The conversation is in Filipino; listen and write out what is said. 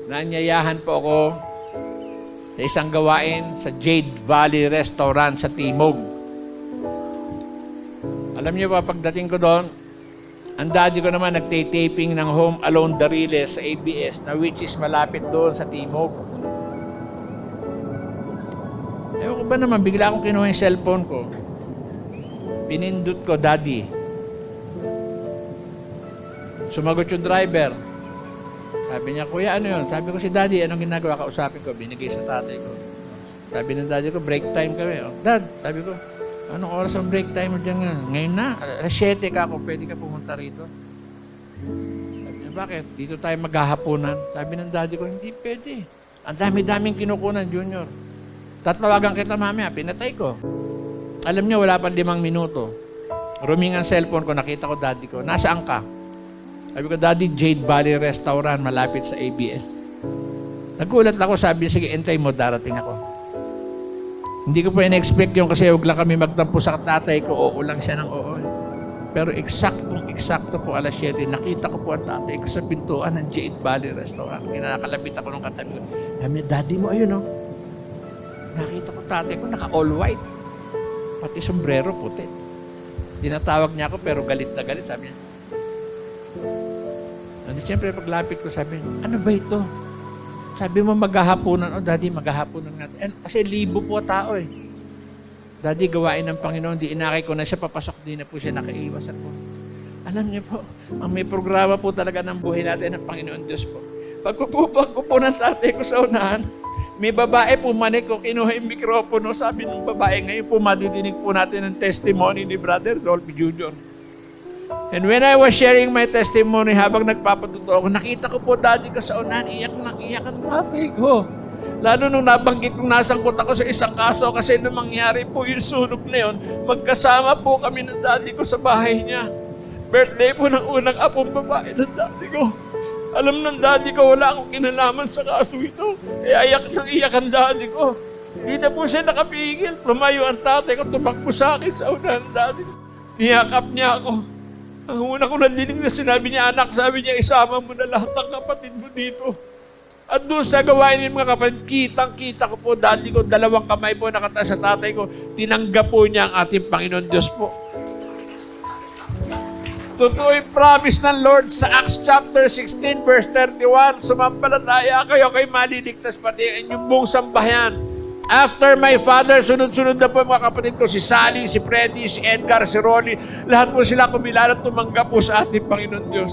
Naanyayahan po ako sa isang gawain sa Jade Valley Restaurant sa Timog. Alam niyo ba, pagdating ko doon, ang daddy ko naman nagtitaping ng Home Alone Dariles sa ABS na which is malapit doon sa Timog. Ewan ko ba naman, bigla akong kinuha yung cellphone ko. Pinindot ko, Daddy. Sumagot yung driver. Sabi niya, Kuya, ano yun? Sabi ko, si Daddy, anong ginagawa? Kausapin ko, binigay sa tatay ko. Sabi ng daddy ko, break time kami. Oh, Dad, sabi ko, anong oras ang break time mo dyan nga? Ngayon na, alas 7 ka ako, pwede ka pumunta rito. Sabi niya, bakit? Dito tayo maghahaponan. Sabi ng daddy ko, hindi pwede. Ang dami-daming kinukunan, Junior. Tatawagan kita mamaya, pinatay ko. Alam niyo, wala pang 5 minuto. Ruming ang cellphone ko, nakita ko daddy ko. Nasaan ka? Sabi ko, Daddy, Jade Valley Restaurant, malapit sa ABS. Nagulat ako, sabi niya, sige, entay mo, darating ako. Hindi ko pa in-expect yung kasi huwag lang kami magtampo sa tatay ko, oo lang siya ng oo. Pero eksakto po alas 7, nakita ko po ang tatay ko sa pintuan ng Jade Valley Restaurant. Kinakalabit ako nung katabi ko. Sabi niya, Daddy mo, ayun oh. Nakita ko tatay ko, naka all white. Pati sombrero puti. Tinatawag niya ako pero galit na galit. Sabi niya. Siyempre paglapit ko sabi niya, ano ba ito? Sabi mo maghahaponan. Oh Daddy, maghahaponan nga. Kasi 1,000 po tao eh. Daddy, gawain ng Panginoon. Di inakay ko na siya, papasok din na po siya, nakaiwas ako. Alam niyo po, ang may programa po talaga ng buhay natin ng Panginoon Diyos po. Pagkupo po ng tatay ko sa unahan, may babae pumanik ko, kinuha yung mikropono, sabi ng babae, ngayon po madidinig po natin ang testimony ni Brother Dolphy Jr. And when I was sharing my testimony, habang nagpapatuto ako, nakita ko po daddy ko sa unahan, iyak ang tatay ko. Lalo nung nabanggit kong nasangkot ako sa isang kaso, kasi nung mangyari po yung sunog na yun, magkasama po kami ng daddy ko sa bahay niya. Birthday po ng unang apong babae ng daddy ko. Alam ng daddy ko, wala akong kinalaman sa kaso ito. Iyak ang daddy ko. Hindi na po siya nakapigil. Lumayo ang tatay ko, tumakbo sa akin sa unahan ng daddy ko. Niyakap niya ako. Ang una ko nandinig na sinabi niya, anak, sabi niya, isama mo na lahat ng kapatid mo dito. At doon sa gawain ng mga kapatid, kitang-kita ko po, daddy ko, 2 kamay po nakataas sa tatay ko. Tinanggap po niya ang ating Panginoon Diyos po. Totoo yung promise ng Lord sa Acts chapter 16 verse 31, sumampalataya kayo kay maliligtas pati ang inyong buong sambahayan. After my father, sunod-sunod na po mga kapatid ko, si Sally, si Freddy, si Edgar, si Ronnie, lahat po sila kumilala at tumanggap po sa ating Panginoon Diyos.